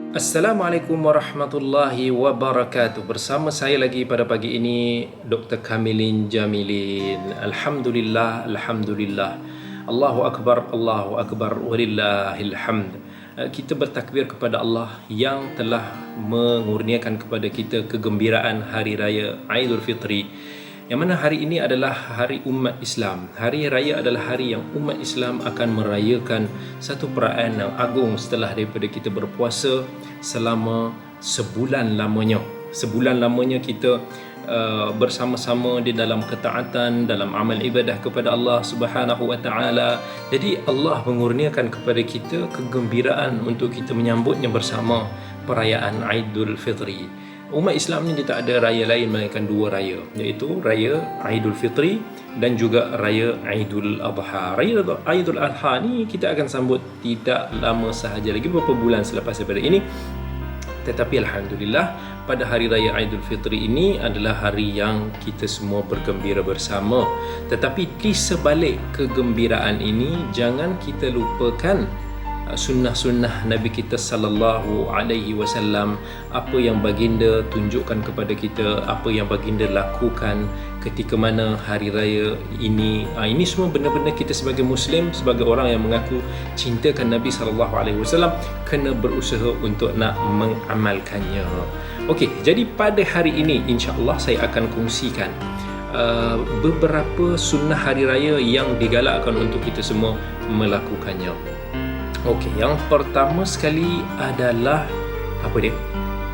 Assalamualaikum warahmatullahi wabarakatuh. Bersama saya lagi pada pagi ini Dr. Kamilin Jamilin. Alhamdulillah, alhamdulillah. Allahu akbar, Allahu akbar, walillahil hamd. Kita bertakbir kepada Allah yang telah mengurniakan kepada kita kegembiraan hari raya Aidul Fitri, yang mana hari ini adalah hari umat Islam. Hari raya adalah hari yang umat Islam akan merayakan satu perayaan yang agung setelah daripada kita berpuasa selama sebulan lamanya. Sebulan lamanya kita bersama-sama di dalam ketaatan, dalam amal ibadah kepada Allah Subhanahu wa taala. Jadi Allah mengurniakan kepada kita kegembiraan untuk kita menyambutnya bersama perayaan Aidul Fitri. Umat Islam ni dia tak ada raya lain melainkan dua raya, iaitu raya Aidul Fitri dan juga raya Aidul Adha. Raya Aidul Adha ni kita akan sambut tidak lama sahaja lagi, beberapa bulan selepas daripada ini. Tetapi alhamdulillah, pada hari raya Aidul Fitri ini adalah hari yang kita semua bergembira bersama. Tetapi di sebalik kegembiraan ini, jangan kita lupakan sunnah-sunnah Nabi kita sallallahu alaihi wasallam, apa yang baginda tunjukkan kepada kita, apa yang baginda lakukan ketika mana hari raya ini. Ini semua benda-benda kita sebagai Muslim, sebagai orang yang mengaku cintakan Nabi sallallahu alaihi wasallam, kena berusaha untuk nak mengamalkannya. Okey, jadi pada hari ini insya-Allah saya akan kongsikan beberapa sunnah hari raya yang digalakkan untuk kita semua melakukannya. Okey, yang pertama sekali adalah apa dia?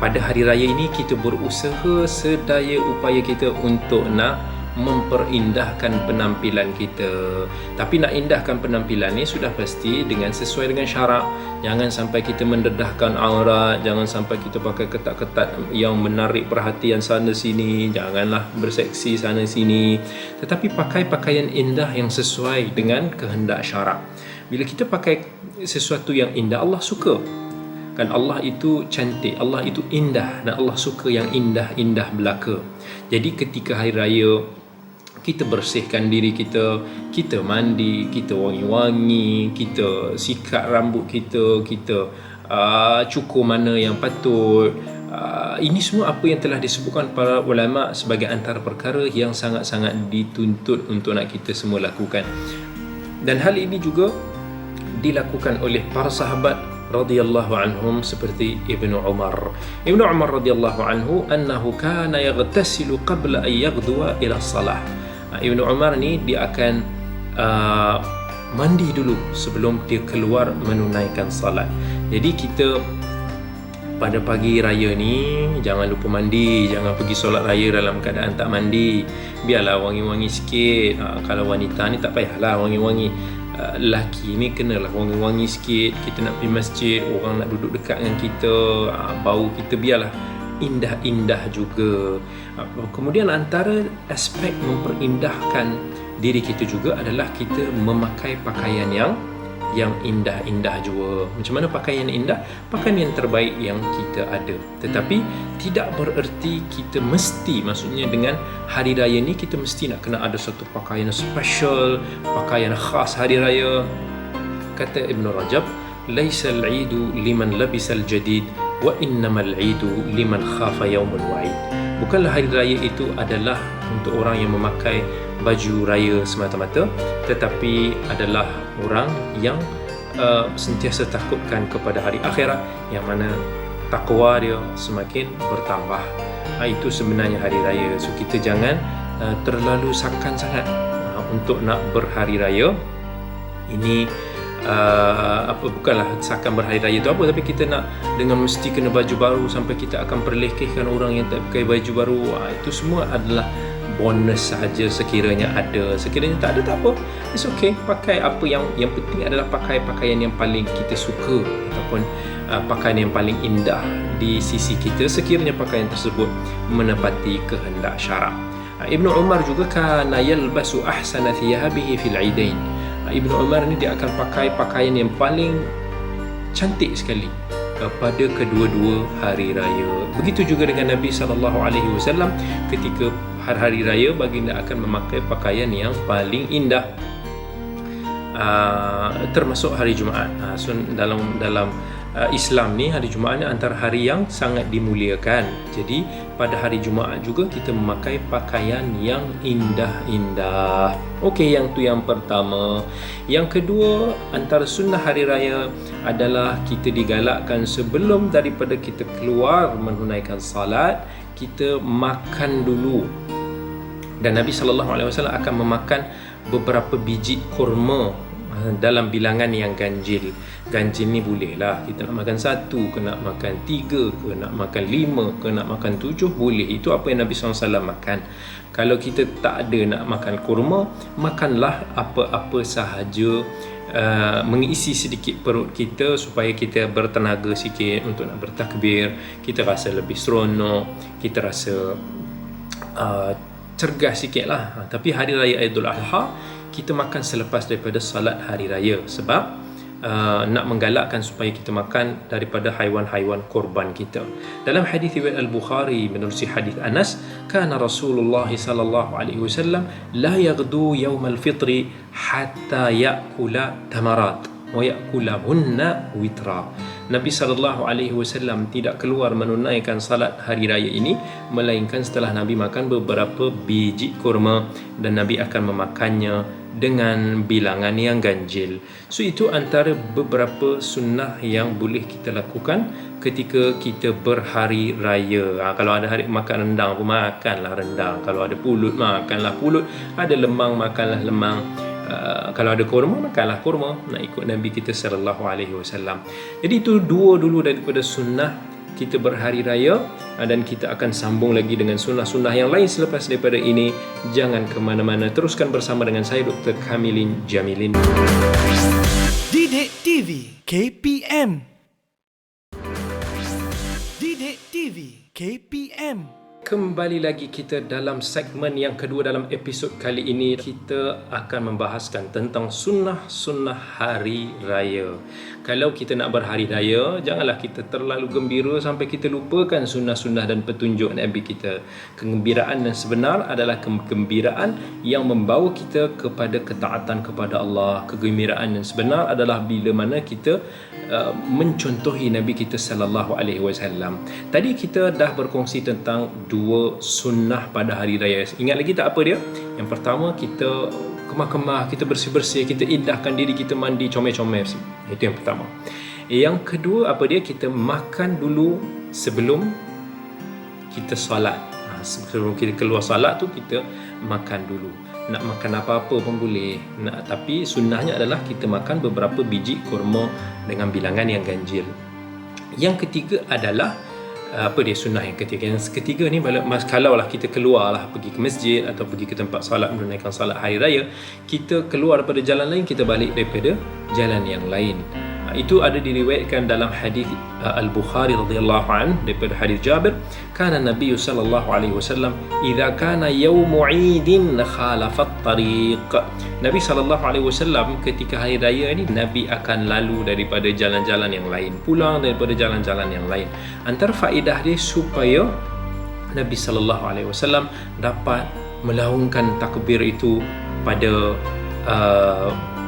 Pada hari raya ini kita berusaha sedaya upaya kita untuk nak memperindahkan penampilan kita. Tapi nak indahkan penampilan ni sudah pasti dengan sesuai dengan syarak. Jangan sampai kita mendedahkan aurat, jangan sampai kita pakai ketat-ketat yang menarik perhatian sana sini, janganlah berseksi sana sini. Tetapi pakai pakaian indah yang sesuai dengan kehendak syarak. Bila kita pakai sesuatu yang indah, Allah suka. Kan Allah itu cantik, Allah itu indah, dan Allah suka yang indah-indah belaka. Jadi ketika hari raya, kita bersihkan diri kita, kita mandi, kita wangi-wangi, kita sikat rambut kita, kita cukur mana yang patut. Ini semua apa yang telah disebutkan para ulama sebagai antara perkara yang sangat-sangat dituntut untuk nak kita semua lakukan. Dan hal ini juga dilakukan oleh para sahabat radhiyallahu anhum seperti Ibnu Umar. Ibnu Umar radhiyallahu anhu annahu kana yaghtasilu qabla an yaghduwa ila salah. Ibnu Umar ni dia akan mandi dulu sebelum dia keluar menunaikan salat. Jadi kita pada pagi raya ni jangan lupa mandi, jangan pergi solat raya dalam keadaan tak mandi. Biarlah wangi-wangi sikit. Kalau wanita ni tak payahlah wangi-wangi. Lelaki ni kenalah wangi-wangi sikit. Kita nak pergi masjid, orang nak duduk dekat dengan kita, bau kita biarlah indah-indah juga. Kemudian antara aspek memperindahkan diri kita juga adalah kita memakai pakaian yang indah-indah juga. Macam mana pakaian indah? Pakaian yang terbaik yang kita ada. Tetapi tidak bererti kita mesti, maksudnya dengan hari raya ni kita mesti nak kena ada satu pakaian special, pakaian khas hari raya. Kata Ibn Rajab, laisal idu liman labisal jadid wa innamal idu liman khafa yaumul wa'id. Bukanlah hari raya itu adalah untuk orang yang memakai baju raya semata-mata, tetapi adalah orang yang sentiasa takutkan kepada hari akhirat, yang mana takwa dia semakin bertambah. Itu sebenarnya hari raya. So kita jangan terlalu sakan sangat untuk nak berhari raya. Ini bukanlah sakan berhari raya tu apa, tapi kita nak dengan mesti kena baju baru sampai kita akan perlekehkan orang yang tak pakai baju baru. Itu semua adalah bonus sahaja sekiranya ada. Sekiranya tak ada, tak apa, it's okay. Pakai apa yang penting adalah pakai pakaian yang paling kita suka, ataupun pakaian yang paling indah di sisi kita, sekiranya pakaian tersebut menepati kehendak syarak. Ibnu Umar juga kana yalbasu ahsana thiyabihi fil aidain. Ibnu Umar ni dia akan pakai pakaian yang paling cantik sekali pada kedua-dua hari raya. Begitu juga dengan Nabi SAW, ketika hari-hari raya baginda akan memakai pakaian yang paling indah, termasuk hari Jumaat. So dalam Islam ni, hari Jumaat ni antara hari yang sangat dimuliakan. Jadi pada hari Jumaat juga kita memakai pakaian yang indah-indah. Okey, yang tu yang pertama. Yang kedua, antara sunnah hari raya adalah kita digalakkan sebelum daripada kita keluar menunaikan salat, kita makan dulu. Dan Nabi SAW akan memakan beberapa biji kurma dalam bilangan yang ganjil. Ganjil ni boleh lah kita nak makan 1 ke, nak makan 3 ke, nak makan 5 ke, nak makan 7, boleh. Itu apa yang Nabi SAW makan. Kalau kita tak ada nak makan kurma, makanlah apa-apa sahaja, mengisi sedikit perut kita supaya kita bertenaga sikit untuk nak bertakbir, kita rasa lebih seronok, kita rasa cergas sikit lah. Tapi hari raya Aidul Adha kita makan selepas daripada salat hari raya, sebab nak menggalakkan supaya kita makan daripada haiwan-haiwan korban kita. Dalam hadis riwayat Al-Bukhari menerusi hadis Anas, kana Rasulullah sallallahu alaihi wasallam la yaghdu yawm al-fitri hatta ya'kula tamarat wa ya'kulahunna witra. Nabi SAW tidak keluar menunaikan salat hari raya ini melainkan setelah Nabi makan beberapa biji kurma, dan Nabi akan memakannya dengan bilangan yang ganjil. So itu antara beberapa sunnah yang boleh kita lakukan ketika kita berhari raya. Kalau ada hari makan rendang pun makanlah rendang, kalau ada pulut makanlah pulut, ada lemang makanlah lemang. Kalau ada kurma, makanlah kurma, nak ikut Nabi kita sallallahu alaihi wasallam. Jadi itu dua dulu daripada sunnah kita berhari raya, dan kita akan sambung lagi dengan sunnah-sunnah yang lain selepas daripada ini. Jangan ke mana-mana, teruskan bersama dengan saya Dr. Kamilin Jamilin. Didik TV KPM. Didik TV KPM. Kembali lagi kita dalam segmen yang kedua. Dalam episod kali ini kita akan membahaskan tentang sunnah-sunnah hari raya. Kalau kita nak berhari raya, janganlah kita terlalu gembira sampai kita lupakan sunnah-sunnah dan petunjuk Nabi kita. Kegembiraan yang sebenar adalah kegembiraan yang membawa kita kepada ketaatan kepada Allah. Kegembiraan yang sebenar adalah bila mana kita mencontohi Nabi kita sallallahu alaihi wasallam. Tadi kita dah berkongsi tentang dua sunnah pada hari raya. Ingat lagi tak apa dia? Yang pertama, kita kemah-kemah, kita bersih-bersih, kita indahkan diri, kita mandi comel-comel. Itu yang pertama. Yang kedua apa dia? Kita makan dulu sebelum kita solat. Sebelum kita keluar solat tu kita makan dulu. Nak makan apa-apa pun boleh. Tapi sunnahnya adalah kita makan beberapa biji kurma dengan bilangan yang ganjil. Yang ketiga adalah apa dia sunnah yang ketiga? Yang ketiga ni, kalau lah kita keluar lah, pergi ke masjid atau pergi ke tempat salat, menunaikan salat hari raya, kita keluar daripada jalan lain, kita balik daripada jalan yang lain. Itu ada diriwayatkan dalam hadis Al-Bukhari radhiyallahu an, daripada hadis Jabir, kana Nabi sallallahu alaihi wasallam idza kana yaumu 'idin khalafat tariq. Nabi sallallahu alaihi wasallam ketika hari raya ni, Nabi akan lalu daripada jalan-jalan yang lain, pulang daripada jalan-jalan yang lain. Antara faedah dia supaya Nabi sallallahu alaihi wasallam dapat melaungkan takbir itu pada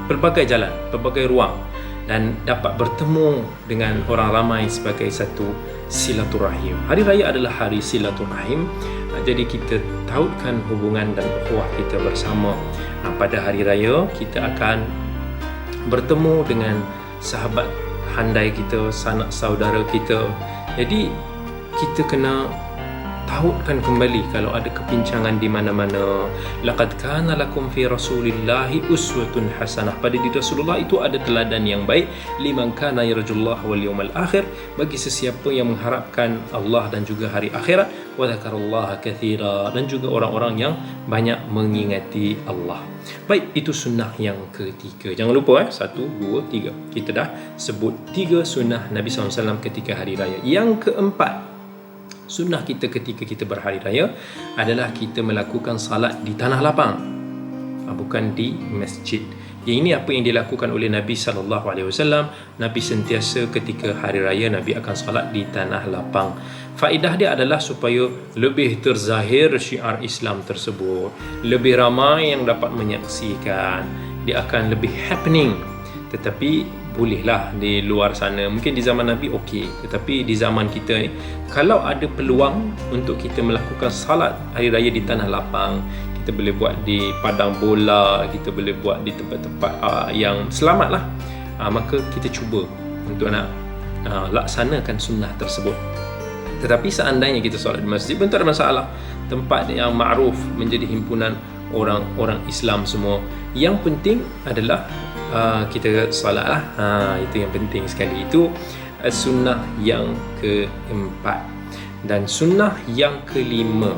pelbagai jalan, pelbagai ruang, dan dapat bertemu dengan orang ramai sebagai satu silaturahim. Hari raya adalah hari silaturahim. Jadi kita tautkan hubungan dan ukhuwah kita bersama. Pada hari raya kita akan bertemu dengan sahabat handai kita, sanak saudara kita. Jadi kita kena tautkan kembali kalau ada kepincangan di mana-mana. Laqad kana lakum fi Rasulillahi uswatun hasanah. Pada diri Rasulullah itu ada teladan yang baik. Liman kana yarjullaha wal yawmal akhir, bagi sesiapa yang mengharapkan Allah dan juga hari akhirat. Wa dzakarallaha katsira, dan juga orang-orang yang banyak mengingati Allah. Baik, itu sunnah yang ketiga. Jangan lupa 1, 2, 3. Kita dah sebut 3 sunnah Nabi SAW ketika hari raya. Yang keempat, sunnah kita ketika kita berhari raya adalah kita melakukan salat di tanah lapang, bukan di masjid. Yang ini apa yang dilakukan oleh Nabi SAW. Nabi sentiasa ketika hari raya Nabi akan salat di tanah lapang. Faedah dia adalah supaya lebih terzahir syiar Islam tersebut, lebih ramai yang dapat menyaksikan, dia akan lebih happening. Tetapi bolehlah di luar sana. Mungkin di zaman Nabi okey, tetapi di zaman kita ni, kalau ada peluang untuk kita melakukan salat hari raya di tanah lapang, kita boleh buat di padang bola, kita boleh buat di tempat-tempat yang selamat lah, maka kita cuba untuk nak laksanakan sunnah tersebut. Tetapi seandainya kita solat di masjid pun tak ada masalah, tempat yang ma'ruf, menjadi himpunan orang-orang Islam semua. Yang penting adalah kita solat lah, itu yang penting sekali. Itu sunnah yang keempat. Dan sunnah yang kelima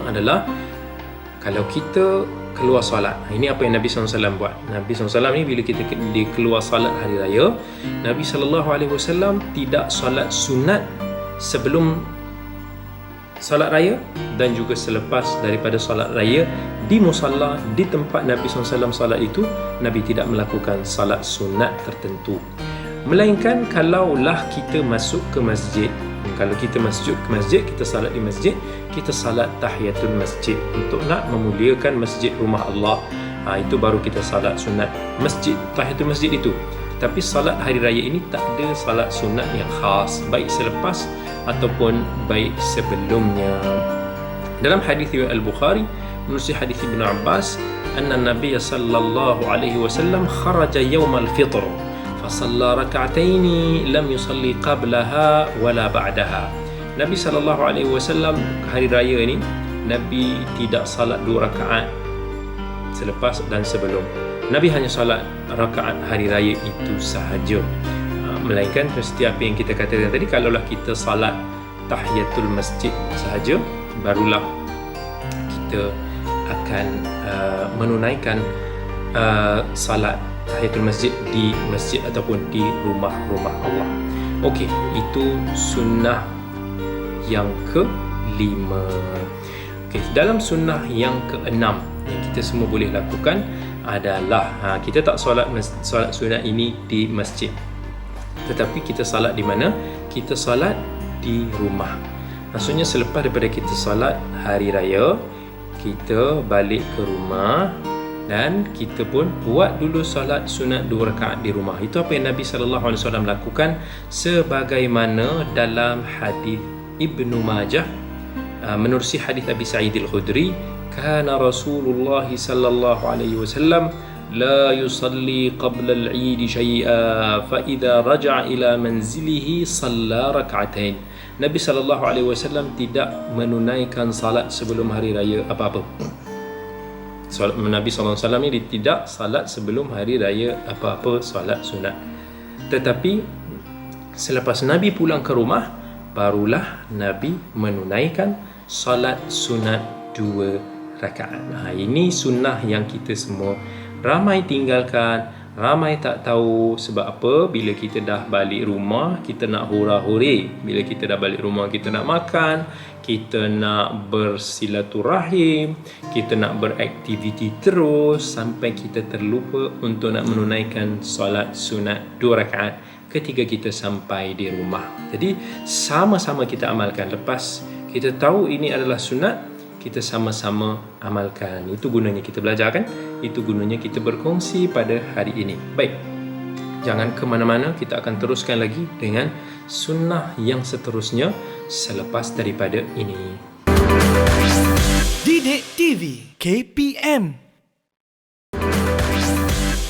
adalah kalau kita keluar solat. Ini apa yang Nabi SAW buat. Nabi SAW ni bila dia keluar solat hari raya, Nabi SAW tidak solat sunat sebelum solat raya dan juga selepas daripada solat raya. Di musalla, di tempat Nabi SAW solat itu, Nabi tidak melakukan solat sunat tertentu. Melainkan kalaulah kita masuk ke masjid, kalau kita masuk ke masjid, kita salat di masjid, kita salat tahiyatul masjid untuk nak memuliakan masjid rumah Allah. Itu baru kita salat sunat masjid, tahiyatul masjid itu. Tapi salat hari raya ini tak ada salat sunat yang khas, baik selepas ataupun baik sebelumnya. Dalam hadis riwayat Al-Bukhari, menulis hadis Ibn Abbas, anna Nabi sallallahu alaihi wasallam kharaja yawm al-fitr fasalla rak'ataini lam yusalli qablaha wala ba'daha. Nabi sallallahu alaihi wasallam hari raya ini Nabi tidak salat 2 rakaat selepas dan sebelum. Nabi hanya salat rakaat hari raya itu sahaja. Melainkan seperti apa yang kita katakan tadi, kalaulah kita salat tahiyatul masjid sahaja, barulah kita akan menunaikan salat tahiyatul masjid di masjid ataupun di rumah-rumah Allah. Okey, itu sunnah yang kelima. Okey, dalam sunnah yang keenam yang kita semua boleh lakukan adalah kita tak solat sunat ini di masjid, tetapi kita salat di mana? Kita salat di rumah. Maksudnya selepas daripada kita salat hari raya, kita balik ke rumah dan kita pun buat dulu salat sunat 2 rakaat di rumah. Itu apa yang Nabi SAW lakukan, sebagaimana dalam hadis Ibnu Majah menerusi hadis Abi Sa'id Al-Khudri, kana Rasulullah sallallahu alaihi wasallam la yusalli qabla al-'Eid shay'a fa idza raja'a ila manzilihi shalla rak'atain. Nabi sallallahu alaihi wasallam tidak menunaikan salat sebelum hari raya apa-apa. Nabi sallallahu alaihi wasallam ini tidak salat sebelum hari raya apa-apa salat sunat. Tetapi selepas Nabi pulang ke rumah, barulah Nabi menunaikan salat sunat 2 rakaat. Ini sunnah yang kita semua ramai tinggalkan, ramai tak tahu. Sebab apa? Bila kita dah balik rumah, kita nak hura-huri. Bila kita dah balik rumah, kita nak makan, kita nak bersilaturahim, kita nak beraktiviti terus sampai kita terlupa untuk nak menunaikan solat sunat 2 rakaat ketika kita sampai di rumah. Jadi sama-sama kita amalkan. Lepas kita tahu ini adalah sunat, kita sama-sama amalkan. Itu gunanya kita belajar kan? Itu gunanya kita berkongsi pada hari ini. Baik, jangan ke mana-mana, kita akan teruskan lagi dengan sunnah yang seterusnya selepas daripada ini. Didik TV KPM.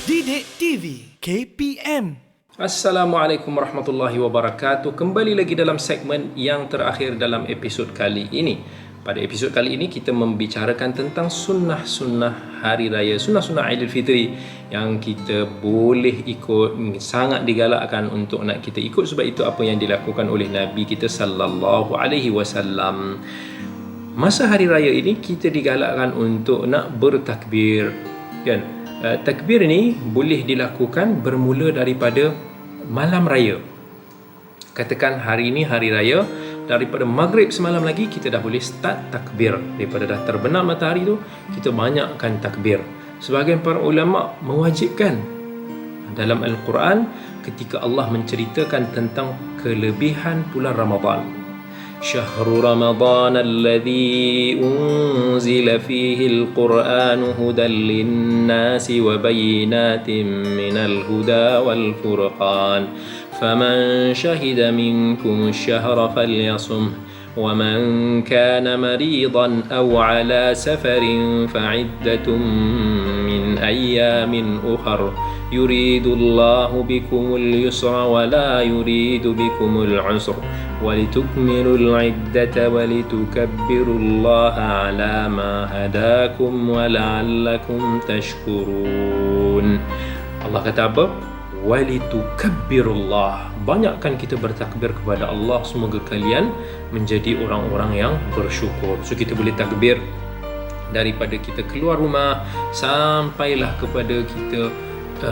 Didik TV KPM. Assalamualaikum warahmatullahi wabarakatuh. Kembali lagi dalam segmen yang terakhir dalam episod kali ini. Pada episod kali ini kita membicarakan tentang sunnah-sunnah hari raya, sunnah-sunnah Aidilfitri yang kita boleh ikut, sangat digalakkan untuk nak kita ikut sebab itu apa yang dilakukan oleh Nabi kita sallallahu alaihi wasallam. Masa hari raya ini kita digalakkan untuk nak bertakbir, kan? Takbir ni boleh dilakukan bermula daripada malam raya. Katakan hari ini hari raya, daripada maghrib semalam lagi kita dah boleh start takbir. Daripada dah terbenam matahari tu, kita banyakkan takbir. Sebahagian para ulama mewajibkan dalam Al-Quran ketika Allah menceritakan tentang kelebihan bulan Ramadan. شهر رمضان الذي أنزل فيه القرآن هدى للناس وبينات من الهدى والفرقان فمن شهد منكم الشهر فليصمه ومن كان مريضا أو على سفر فعدة من أيام أخر يريد الله بكم اليسر ولا يريد بكم العسر ولتكملوا العدة ولتكبروا الله على ما هداكم ولعلكم تشكرون. Allah kata apa? Walitukabirullah. Banyakkan kita bertakbir kepada Allah, semoga kalian menjadi orang-orang yang bersyukur. So kita boleh takbir daripada kita keluar rumah sampailah kepada kita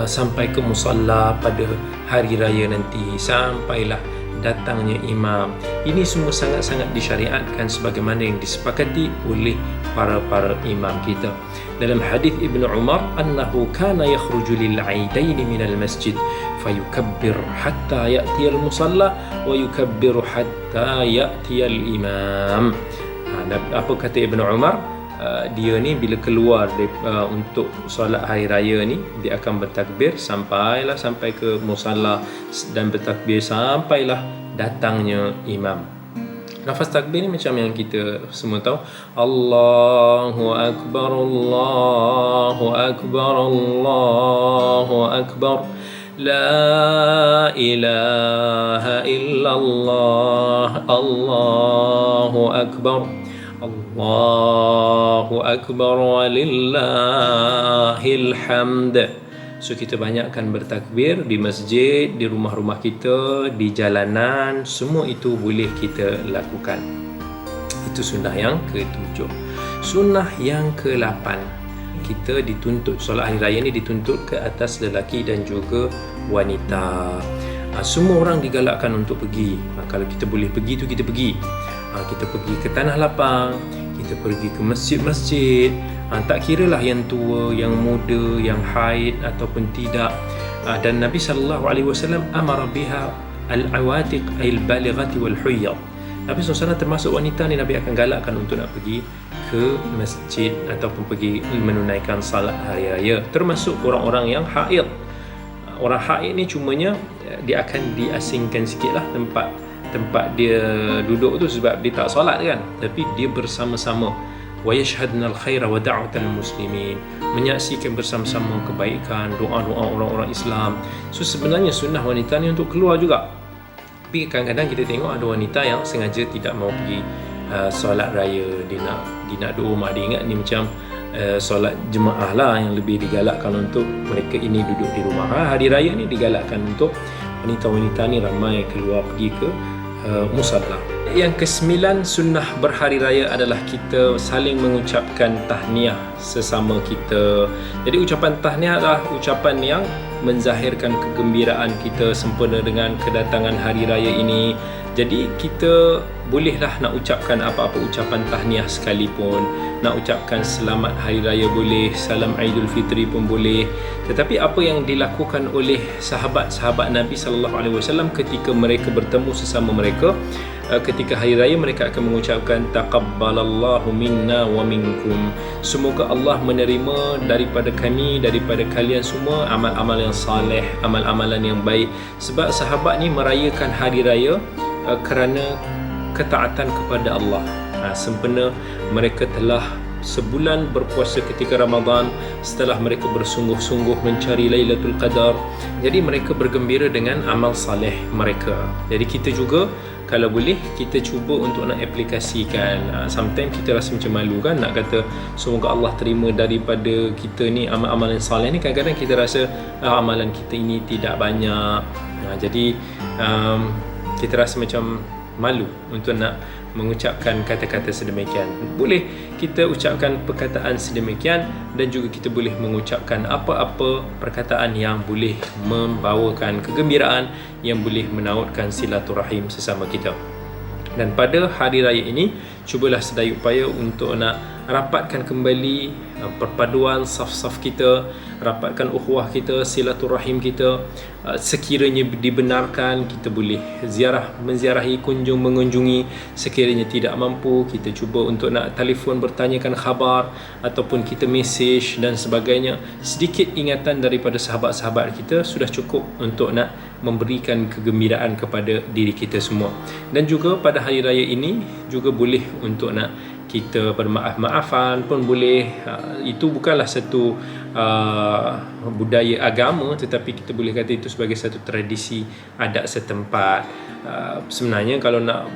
sampai ke musalla pada hari raya nanti, sampailah datangnya imam. Ini semua sangat-sangat disyariatkan sebagaimana yang disepakati oleh para imam kita. Dalam hadis Ibnu Umar, annahu kana yakhruju lil aidain min al masjid fayukabbir hatta ya'ti al musalla wa yukabbiru hatta ya'ti al imam. Apa kata Ibnu Umar? Dia ni bila keluar untuk solat hari raya ni, dia akan bertakbir sampai ke musalla dan bertakbir sampailah datangnya imam. Lafaz takbir ni macam yang kita semua tahu, Allahu Akbar, Allahu Akbar, Allahu Akbar, La ilaha illallah, Allahu Akbar, Allahu Akbar walillahil hamd. So kita banyakkan bertakbir di masjid, di rumah-rumah kita, di jalanan, semua itu boleh kita lakukan. Itu sunnah yang ke-7. Sunnah yang ke-8, kita dituntut, solat hari raya ni dituntut ke atas lelaki dan juga wanita. Semua orang digalakkan untuk pergi. Kalau kita boleh pergi tu kita pergi. Kita pergi ke tanah lapang, kita pergi ke masjid-masjid, tak kiralah yang tua, yang muda, yang haid ataupun tidak. Dan Nabi SAW amara biha al-awatiq al-balighati wal-huyyad. Nabi SAW termasuk wanita ni Nabi akan galakkan untuk nak pergi ke masjid ataupun pergi menunaikan salat hari raya, termasuk orang-orang yang haid. Orang haid ni cumanya dia akan diasingkan sikitlah tempat dia duduk tu sebab dia tak solat kan, tapi dia bersama-sama wa yashhadna al-khaira wa da'watal muslimin, menyaksikan bersama-sama kebaikan, doa-doa orang-orang Islam. So sebenarnya sunnah wanita ni untuk keluar juga. Tapi kadang-kadang kita tengok ada wanita yang sengaja tidak mau pergi solat raya, dia nak duduk rumah. Dia ingat ni macam solat jemaah lah yang lebih digalakkan untuk mereka ini duduk di rumah. Hari raya ni digalakkan untuk wanita-wanita ni ramai keluar pergi ke musalla. Yang ke-9 sunnah berhari raya adalah kita saling mengucapkan tahniah sesama kita. Jadi ucapan tahniah adalah ucapan yang menzahirkan kegembiraan kita sempena dengan kedatangan hari raya ini. Jadi kita bolehlah nak ucapkan apa-apa ucapan tahniah sekalipun, nak ucapkan selamat hari raya boleh, salam Aidul Fitri pun boleh. Tetapi apa yang dilakukan oleh sahabat-sahabat Nabi SAW ketika mereka bertemu sesama mereka, ketika hari raya mereka akan mengucapkan taqabbalallahu minna wa minkum, semoga Allah menerima daripada kami, daripada kalian semua amal-amal yang saleh, amal-amalan yang baik. Sebab sahabat ni merayakan hari raya kerana ketaatan kepada Allah. Sempena mereka telah sebulan berpuasa ketika Ramadan, setelah mereka bersungguh-sungguh mencari Lailatul Qadar, jadi mereka bergembira dengan amal saleh mereka. Jadi kita juga kalau boleh kita cuba untuk nak aplikasikan. Sometimes kita rasa macam malu kan nak kata semoga Allah terima daripada kita ni amal-amalan saleh ni. Kadang-kadang kita rasa amalan kita ini tidak banyak, jadi kita rasa macam malu untuk nak mengucapkan kata-kata sedemikian. Boleh kita ucapkan perkataan sedemikian, dan juga kita boleh mengucapkan apa-apa perkataan yang boleh membawakan kegembiraan, yang boleh menautkan silaturahim sesama kita. Dan pada hari raya ini, cubalah sedaya upaya untuk nak rapatkan kembali perpaduan saf-saf kita, rapatkan ukhuwah kita, silaturahim kita. Sekiranya dibenarkan, kita boleh menziarahi, mengunjungi. Sekiranya tidak mampu, kita cuba untuk nak telefon bertanyakan khabar, ataupun kita mesej dan sebagainya. Sedikit ingatan daripada sahabat-sahabat kita sudah cukup untuk nak memberikan kegembiraan kepada diri kita semua. Dan juga pada hari raya ini juga boleh untuk nak kita bermaaf-maafan pun boleh. Itu bukanlah satu budaya agama, tetapi kita boleh kata itu sebagai satu tradisi adat setempat. Sebenarnya kalau nak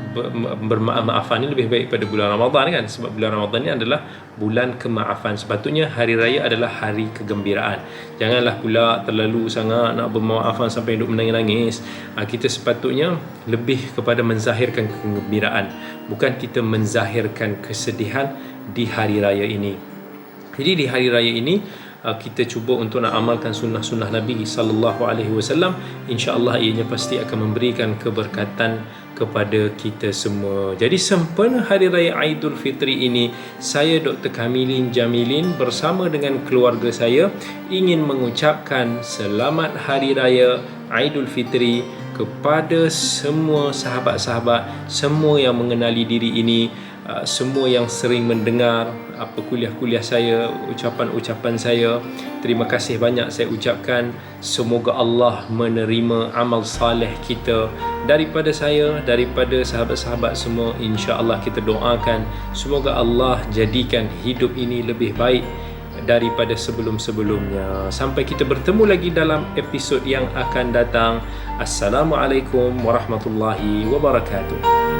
bermaaf-maafan ni lebih baik pada bulan Ramadan kan, sebab bulan Ramadan ni adalah bulan kemaafan. Sepatutnya hari raya adalah hari kegembiraan. Janganlah pula terlalu sangat nak bermaafan sampai duk menangis-nangis. Kita sepatutnya lebih kepada menzahirkan kegembiraan, bukan kita menzahirkan kesedihan di hari raya ini. Jadi di hari raya ini kita cuba untuk nak amalkan sunnah-sunnah Nabi sallallahu alaihi wasallam. Insya-Allah ianya pasti akan memberikan keberkatan kepada kita semua. Jadi sempena hari raya Aidul Fitri ini, saya Dr. Kamilin Jamilin bersama dengan keluarga saya ingin mengucapkan selamat hari raya Aidul Fitri kepada semua sahabat-sahabat, semua yang mengenali diri ini, semua yang sering mendengar kuliah-kuliah saya, ucapan-ucapan saya. Terima kasih banyak saya ucapkan. Semoga Allah menerima amal saleh kita, daripada saya, daripada sahabat-sahabat semua. Insya-Allah kita doakan semoga Allah jadikan hidup ini lebih baik daripada sebelum-sebelumnya. Sampai kita bertemu lagi dalam episod yang akan datang. Assalamualaikum warahmatullahi wabarakatuh.